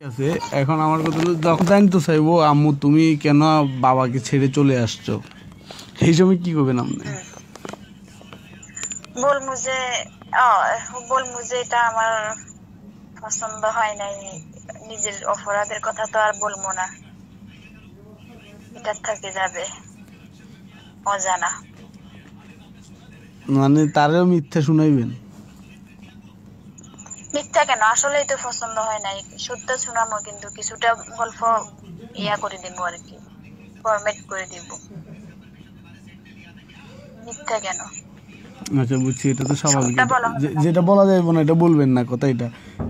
আছে। এখন আমার কথা হলো, যখন জানতে চাইবো আম্মু তুমি কেন বাবাকে ছেড়ে চলে আসছো, সেই সময় কি করবেন আপনি? বলমু যে এটা আমার পছন্দ হয় নাই, নিজের অপরাধের কথা তো আর বলবো না, এটা থেকে যাবে অজানা। মানে তারেও মিথ্যা শুনাইবেন? মিথ্যা কেন, আসলেই তো পছন্দ হয় নাই, সত্য শোনামো, কিন্তু কিছুটা গল্প করে দিব আর কি, ফরম্যাট করে দিব। মিথ্যা কেন? আচ্ছা বুঝছি, এটা তো স্বাভাবিক। সবটা বলা হবে না। যেটা বলা যাবে না এটা বলবেন না, কথা এটা।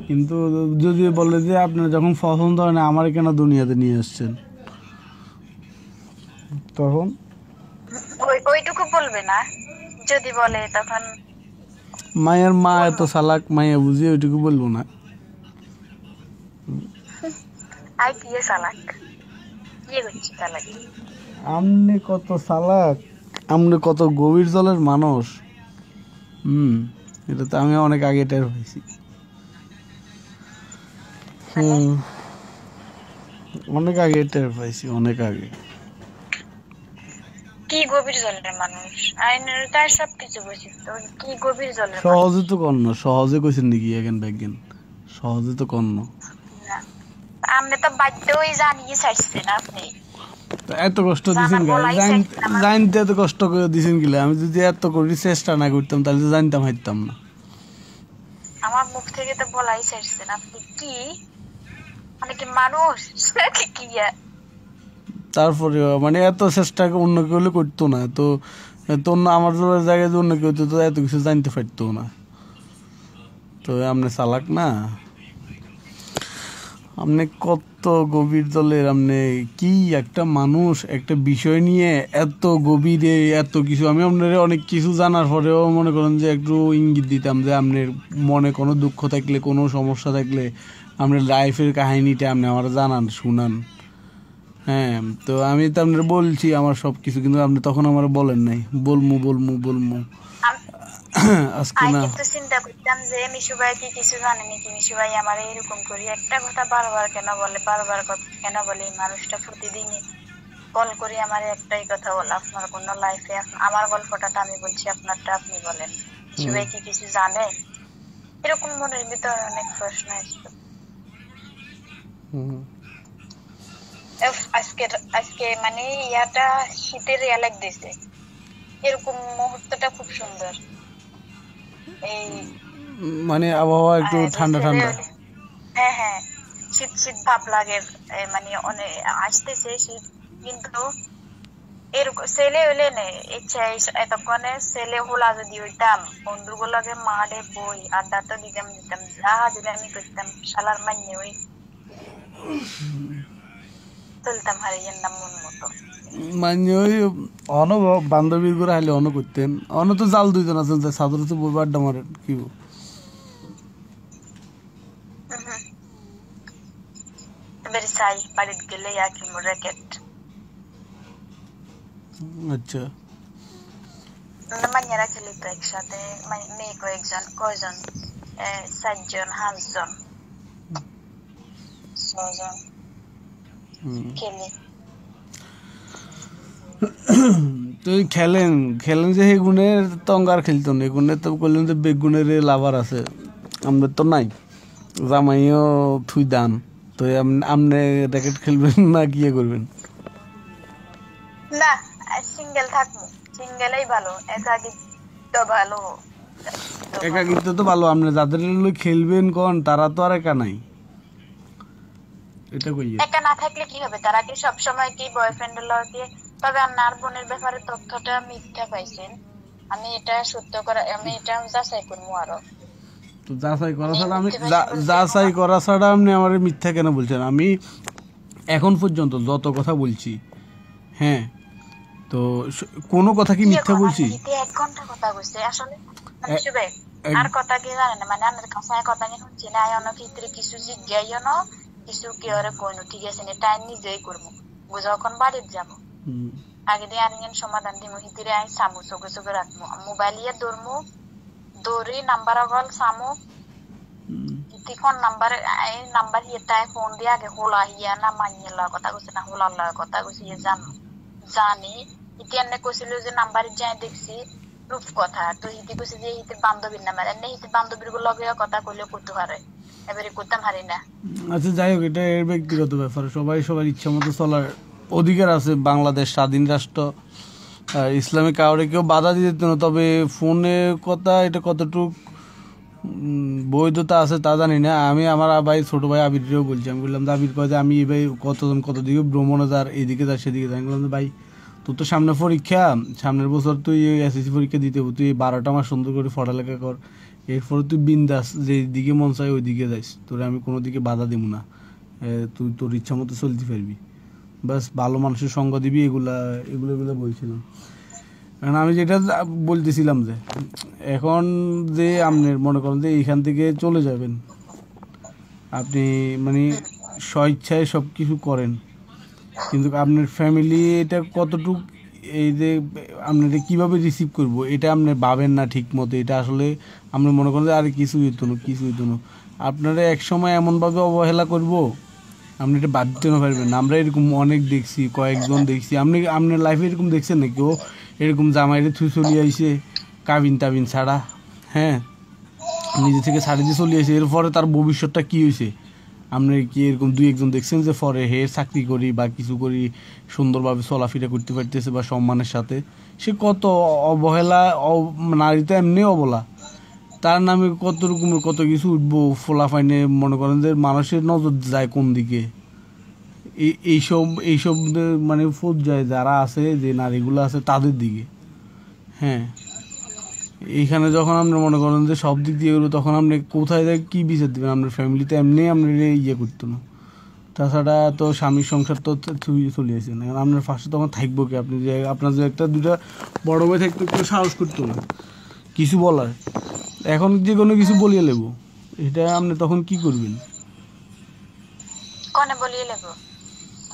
কিন্তু যদি বলে যে আপনার যখন পছন্দ হয় না আমার কেন দুনিয়াতে নিয়ে আসছেন, তখন? ওইটুকু বলবে না, যদি বলে তখন মায়ের মা এত বলবো। চালাক, মাইয়া বুঝি ওইটুকু বলবো না? আই কি চালাক, কি করছি চালাক? আপনি কত চালাক, আপনি কত গভীর জলের মানুষ। এটা তো আমি অনেক আগে টের পাইছি। মানে অনেক আগে টের পাইছি, অনেক আগে। কি গভীর জলের মানুষ, আইনের তার সবকিছু বুঝি, তো কি গভীর জলের মানুষ? সহজে তো কর্ণ, সহজে কইছেন নাকি এখন ব্যাগেন, সহজে তো কর্ণ। না, আপনি তো বাধ্য হয়ে জানিয়ে চাইছেন, আপনি তো এত কষ্ট দিছেন জানার বলাই চাইছেন আমার। জানতে এত কষ্ট করে দিছেন গেলে, আমি যদি এত করি চেষ্টা না করতাম তাহলে তো জানতাম হারতাম না। আমার মুখ থেকে তো বলাই চাইছেন, আপনি কি মানে কি মানুষ নাকি কি? তারপরে মানে এত চেষ্টা অন্য কেউ হলে করতো না তো, তো অন্য আমার জায়গায় যদি অন্য কেউ হতো তো এত কিছু জানতে পারতো না। তো আপনি চালাক না, আপনি কত গভীর দলের, আপনি কি একটা মানুষ, একটা বিষয় নিয়ে এত গভীরে এত কিছু। আমি আপনার অনেক কিছু জানার পরেও মনে করেন যে একটু ইঙ্গিত দিতাম যে আপনার মনে কোনো দুঃখ থাকলে, কোনো সমস্যা থাকলে, আপনার লাইফের কাহিনীটা আপনি আমার জানান, শুনান। হ্যাঁ, তো আমি তো আপনার বলছি আমার সব কিছু, কিন্তু আপনি তখন আমার বলেন নাই বলমু বলমু বলমু। আজকে আমি না। কিন্তু চিন্তা করতাম যে মিশু ভাই কি কিছু জানে নাকি, মিশু ভাই আমার এরকম করি একটা কথা বারবার কেন বলে, বারবার কথা কেন বলে, এই মানুষটা প্রতিদিনই কল করে আমার একটাই কথা বলে, আপনার কোন লাইফে আমার গল্পটা তো আমি বলছি, আপনারটা আপনি বলেন, মিশু ভাই কি কিছু জানে? এরকম মনের ভিতরে অনেক প্রশ্ন আসতো। আজকে আজকে মানে ইয়াটা শীতের ইয়া লাগতেছে, এরকম মুহূর্তটা খুব সুন্দর। এই মানে আবহাওয়া একটু যে ঠান্ডা ছেলে ঠান্ডা। হ্যাঁ হ্যাঁ, শীত শীত ভাব লাগে, মানে অনেক আসতেছে শীত, কিন্তু এরকম ছেলে হইলে নে ইচ্ছা এতক্ষণে ছেলে হোলা যদি হইতাম, বন্ধুগুলোকে মাঠে বই আড্ডা তো দিতাম দিতাম, যা দিলে আমি করতাম, শালার মান্য ওই চলতাম হারিয়ে নাম মন মতো। মানে ওই অন বান্ধবীর করে হাইলে অন করতেন, অন তো জাল দুইজন আছেন যে সাদর তো বই আড্ডা মারেন কি। এবার চাই বাড়িতে গেলে ইয়া কিনবো র্যাকেট। আচ্ছা, মাইয়ারা খেলি তো একসাথে, মেয়ে কয়েকজন, কয়জন, 4 জন 5 জন 6 জন খেলি। তো খেলেন খেলেন যে সেই গুণের তঙ্গার খেলতো না, গুণের তো করলেন যে বেগুনের লাভার আছে, আমাদের তো নাই, জামাইও থুই দান। তো আপনি র্যাকেট খেলবেন না গিয়ে করবেন? না, সিঙ্গেল থাকবো, সিঙ্গেলই ভালো, একাকিত্ব ভালো, একাকিত্ব ভালো। একাকিত্ব তো ভালো, আপনি যাদের লই খেলবেন কোন তারা তো আর একা নাই, এটা কইয়ে। একা না থাকলে কি হবে, তারা কি সবসময় কি বয়ফ্রেন্ডের লগে? তবে আপনার বোনের ব্যাপারে তথ্যটা মিথ্যা পাইছেন, আমি এটা সত্য করে, আমি এটা যাচাই করবো আরো। তো যাচাই করা মানে ছাড়া আমি মিথ্যে পাইছেন বলতে যাচাই করা ছাড়া আপনি আমার মিথ্যা কেন বলছেন? আমি এখন পর্যন্ত যত কথা বলছি, হ্যাঁ, তো কোনো কথা কি কি মিথ্যা এখন বলছি? আপনি 1 ঘন্টা কথা কইছে আসলে, মানে এ- শুবে এক- আর কথা কি জানেন না, মানে আপনার কাছে কথা কি শুনছি না, অনেক ক্ষেত্রে কিছু জিজ্ঞাইও না, কিছু কি ওরে কইনো, ঠিক আছে না, টাইম নিজেই করবো, যখন বাড়িতে যাবো হুম, আগে দিয়ে আনিয়েন সমাধান দিমু, হিতিরে আই সামু চোখে চোখে রাখবো, মোবাইল ইয়ে দৌড়মু, দৌড়ি নাম্বার অগল সামু, হুম। হিতি ফোন নাম্বার এই নাম্বার হিয়েটাই ফোন দিয়ে আগে হোলা হিয়া না মাইয়ে লওয়ার কথা কইছে না হোলার লওয়ার কথা কইছে জানি ইতি এনে কইছিল যে নাম্বার যাই দেখছি রূপ কথা তো হিতি কইছে যে হিতে বান্ধবীর নাম্বার এনে হিতে বান্ধবীর লগে কথা কইলে করতে পারে এবারে করতাম হারি না। আচ্ছা যাই হোক, এটা এর ব্যক্তিগত ব্যাপার, সবাই সবার ইচ্ছা মতো চলার অধিকার আছে। বাংলাদেশ স্বাধীন রাষ্ট্র, ইসলামে কাউরে কেউ বাধা দিতে না। তবে ফোনের কথা এটা কতটুক বৈধতা আছে তা জানি না। আমি আমার ভাই ছোট ভাই আবিরকেও বলছি, আমি বললাম যে আবির কয় যে আমি ভাই কত দিকে ভ্রমণে যার এদিকে যার সেদিকে যাই। আমি বললাম যে ভাই তোর তো সামনে পরীক্ষা, সামনের বছর তুই এসএসসি পরীক্ষা দিতে হবে, তুই 12টা মাস সুন্দর করে পড়ালেখা কর, এরপরে তুই বিন্দাস যে দিকে মন চাই ওই দিকে যাইস, তোরে আমি কোনো দিকে বাধা দিব না, তুই তোর ইচ্ছা মতো চলতে পারবি, বাস ভালো মানুষের সঙ্গ দিবি, এগুলা বলছিলাম। কারণ আমি যেটা বলতেছিলাম যে এখন যে আপনার মনে করেন যে এইখান থেকে চলে যাবেন, আপনি মানে স্বইচ্ছায় সব কিছু করেন, কিন্তু আপনার ফ্যামিলি এটা কতটুক এই যে আপনারা কীভাবে রিসিভ করবো এটা আপনি ভাবেন না ঠিক মতো। এটা আসলে আপনি মনে করেন যে আর কিছু হইতো না, আপনারা একসময় এমনভাবে অবহেলা করবো আপনি এটা ভাবতে না পারবেন না। আমরা এরকম অনেক দেখছি, কয়েকজন দেখছি। আপনার লাইফে এরকম দেখছেন না কেউ এরকম জামাইরে থুই চলিয়ে আইসে কাবিন টাবিন ছাড়া, হ্যাঁ নিজে থেকে ছাড়ি দিয়ে চলিয়ে আসে, এরপরে তার ভবিষ্যৎটা কী হয়েছে আপনি কি এরকম দুই একজন দেখছেন যে পরে হে চাকরি করি বা কিছু করি সুন্দরভাবে চলাফেরা করতে পারতেছে বা সম্মানের সাথে? সে কত অবহেলা, নারী তো এমনি অবলা, তার নামে কত রকমের কত কিছু উঠবো ফোলাফাইনে। মনে করেন যে মানুষের নজর যায় কোন দিকে, এইসব মানে যায় যারা আছে, যে নারীগুলো আছে তাদের দিকে। হ্যাঁ, এইখানে যখন আপনি মনে করেন যে সব দিক দিয়ে গেলো, তখন আপনি কোথায় যায় কী বিচার দেবেন? আপনার ফ্যামিলিতে এমনি আপনার ইয়ে করতো না। তাছাড়া তো স্বামীর সংসার তো চলে আসে না, আপনার ফার্স্টে তখন থাকবো কি? আপনি যে আপনার যে একটা দুটা বড় ভাই থাকতো একটু সাহস করতো না কিছু বলার, এখন যে কোনো কিছু বলিয়ে নেবো, এটা আপনি তখন কি করবেন? কোনে বলিয়ে নেব?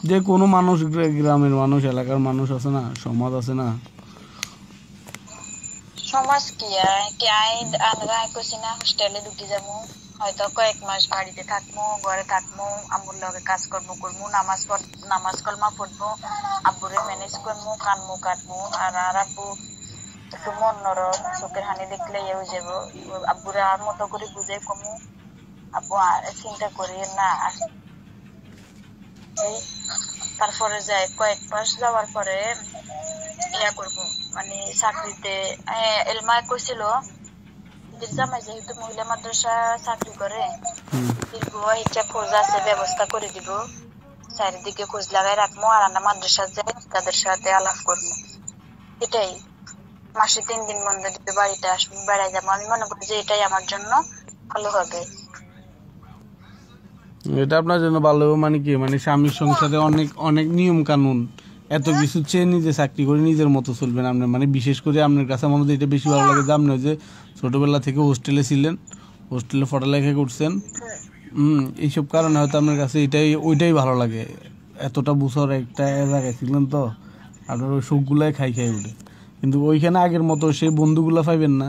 যে কোনো মানুষ, গ্রামের মানুষ, এলাকার মানুষ আছে না, সমাজ আছে না, সমাজ কি আমরা কইছি না হোস্টেলে ঢুকে যাবো, হয়তো কয়েক মাস বাড়িতে থাকবো, ঘরে থাকবো, আম্মুর লগে কাজকর্ম করবো, নামাজ কলমা পড়বো, আব্বুরে ম্যানেজ করবো, কানমু কাটবো, আর আব্বু একটু মন নরম, চোখের হানি দেখলে ইয়ে হয়ে যাবো, আব্বুরে আর মতো করে বুঝে কমু, আব্বু চিন্তা করি না। তারপরে যাই কয়েক মাস যাওয়ার পরে ইয়া করবো, মানে চাকরিতে এলমায় কইছিল জামাই যেহেতু মহিলা মাদ্রাসা চাকরি করে, এটা খোঁজ আছে, ব্যবস্থা করে দিব, চারিদিকে খোঁজ লাগাই রাখবো, আর আমরা মাদ্রাসা যাই তাদের সাথে আলাপ করবো। এটাই মাসে 3 দিন বন্ধ দিতে বাড়িতে আসবো, বেড়াই যাবো। আমি মনে করি যে এটাই আমার জন্য ভালো হবে। এটা আপনার জন্য ভালো হবে মানে কি? মানে স্বামীর সংসারে অনেক অনেক নিয়ম কানুন, এত কিছু চেয়ে নিজে চাকরি করে নিজের মতো চলবেন আপনার। মানে বিশেষ করে আপনার কাছে মনে হয় এটা বেশি ভালো লাগে যে আপনি যে ছোটোবেলা থেকে হোস্টেলে ছিলেন, হোস্টেলে পড়ালেখা করছেন, এইসব কারণে হয়তো আপনার কাছে ওইটাই ভালো লাগে। এতটা বছর একটা জায়গায় ছিলেন তো আপনার ওই সুখগুলাই খাই উঠে, কিন্তু ওইখানে আগের মতো সেই বন্ধুগুলা পাইবেন না।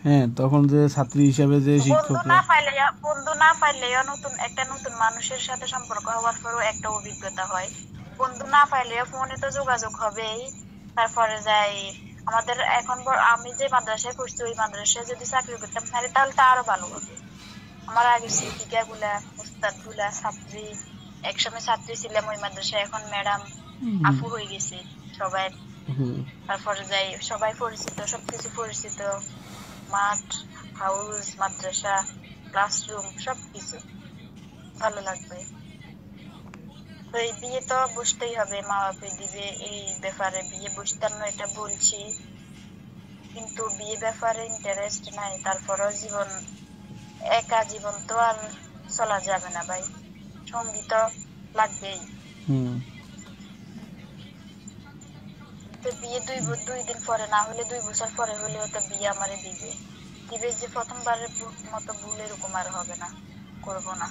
হ্যাঁ, তখন যে ছাত্রী হিসাবে যে শিক্ষক বন্ধু না পাইলেও নতুন মানুষের সাথে সম্পর্ক হওয়ার পরও একটা অভিজ্ঞতা হয়। বন্ধু না পাইলেও ফোনে তো যোগাযোগ হবেই। তারপরে যাই আমাদের এখন আমি যে মাদ্রাসায় পড়ছি ওই মাদ্রাসায় যদি চাকরি করতাম তাহলে তো আরো ভালো হবে। আমার আগে শিক্ষিকা গুলা, উস্তাদ গুলা, ছাত্রী, একসময় ছাত্রী ছিলাম ওই মাদ্রাসায়, এখন ম্যাডাম আপু হয়ে গেছে সবাই। তারপরে যাই সবাই পরিচিত, সবকিছু পরিচিত, মাঠ, হাউস, মাদ্রাসা, ক্লাসরুম, সবকিছু ভালো লাগবে। তো এই বিয়ে তো বসতেই হবে, মা বাপে দিবে, এই ব্যাপারে বিয়ে বসতাম না এটা বলছি, কিন্তু বিয়ে ব্যাপারে ইন্টারেস্ট নাই। তারপরেও একা জীবন তো আর চলা যাবে না ভাই, সঙ্গী তো লাগবেই। তো বিয়ে 2 দিন পরে না হলে 2 বছর পরে হলেও তো বিয়ে আমারে দিবে যে প্রথমবারের মতো ভুল এরকম আর হবে না, করবো না।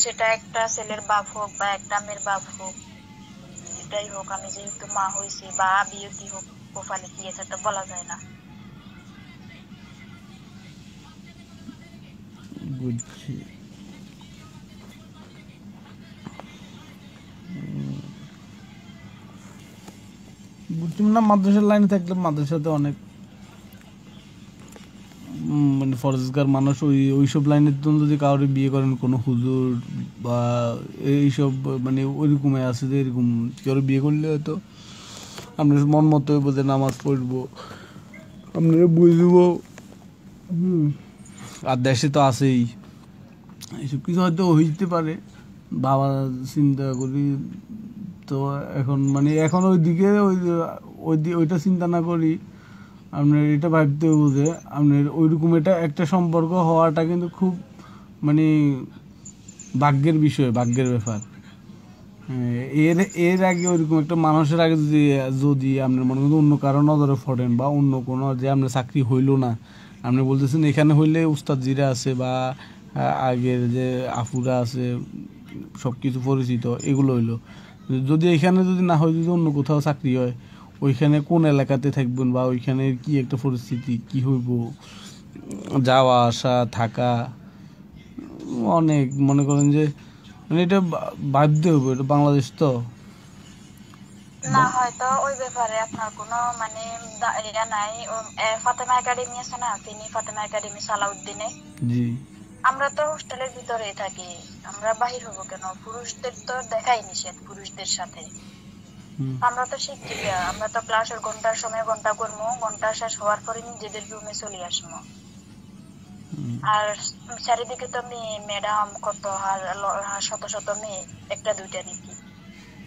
সেটা একটা ছেলের বাপ হোক বা একটা মেয়ের বাপ হোক, এটাই হোক, আমি যেহেতু মা হয়েছি বা বিয়ে কি হোক, কপালে কি আছে তো বলা যায় না। বুঝছি। বুঝছি না, মাদ্রাসার লাইনে থাকলে মাদ্রাসাতে অনেক মানে ফরেজগার মানুষ ওইসব লাইনের জন্য যদি কাউরে বিয়ে করেন, কোনো হুজুর বা এইসব মানে ওইরকমই আছে যে এরকম কেউ বিয়ে করলে হয়তো আপনার মন মতো হইব যে নামাজ পড়বো, আপনারা বুঝবো। আর দেশে তো আছেই, এইসব কিছু হয়তো হইতে পারে, বাবা চিন্তা করি তো এখন মানে এখন ওইদিকে ওইটা চিন্তা না করি, আপনার এটা ভাবতে হবে যে আপনার ওইরকম এটা একটা সম্পর্ক হওয়াটা কিন্তু খুব মানে ভাগ্যের বিষয়, ভাগ্যের ব্যাপার। এর এর আগে ওইরকম একটা মানুষের আগে যদি যদি আপনার মনে করেন অন্য কারো নজরে পড়েন বা অন্য কোনো যে আপনার চাকরি হইলো না, আপনি বলতেছেন এখানে হইলে উস্তাদ জিরা আছে বা আগের যে আফুরা আছে সব কিছু পরিচিত এগুলো হইলো, যদি এখানে যদি না হয়, যদি অন্য কোথাও চাকরি হয়, ওইখানে কোন এলাকাতে থাকবেন বা ওইখানে কি একটা পরিস্থিতি কি হইব, যাওয়া আসা থাকা অনেক মনে করেন যে মানে এটা বাধ্য হবে, এটা বাংলাদেশ তো। না হয়তো ওই ব্যাপারে আপনার কোনো মানে ইয়া নাই। ফাতেমা একাডেমি আছে না, তিনি ফাতেমা একাডেমি সালাউদ্দিনে, জি আমরা তো হোস্টেলের ভিতরেই থাকি, আমরা বাহির হবো কেন? পুরুষদের তো দেখাই নিষেধ পুরুষদের সাথে। আমরা তো শিক্ষিকা, আমরা তো ক্লাসের ঘন্টার সময় ঘন্টা করবো, ঘন্টা শেষ হওয়ার পরে নিজেদের রুমে চলে আসবো। আর চারিদিকে তো মেয়ে, ম্যাডাম কত শত শত মেয়ে, একটা দুইটা নাকি,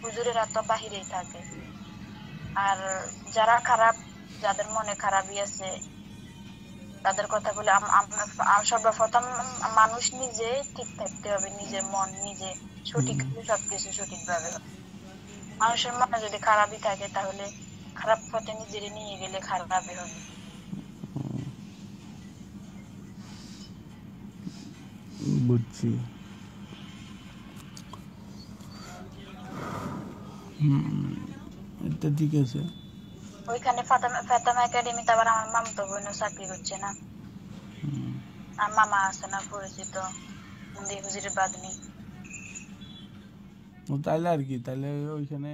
হুজুরেরা তো বাহিরেই থাকে। আর যারা খারাপ, যাদের মনে খারাপই আছে, তাদের কথা বলে সর্বপ্রথম মানুষ নিজে ঠিক থাকতে হবে, নিজের মন নিজে সঠিক সবকিছু সঠিক ভাবে। মানুষের মনে যদি খারাপই থাকে তাহলে খারাপ পথে নিজেরে নিয়ে গেলে খারাপই হবে। বুঝছি। এটা ঠিক আছে। ওইখানে ফাতেমা একাডেমিতে আবার আমার মামতো বোনও চাকরি করছে না, আর মামা আছে না পরিচিত হুজুরের বাদনি। তাইলে আর কি, তাইলে ওইখানে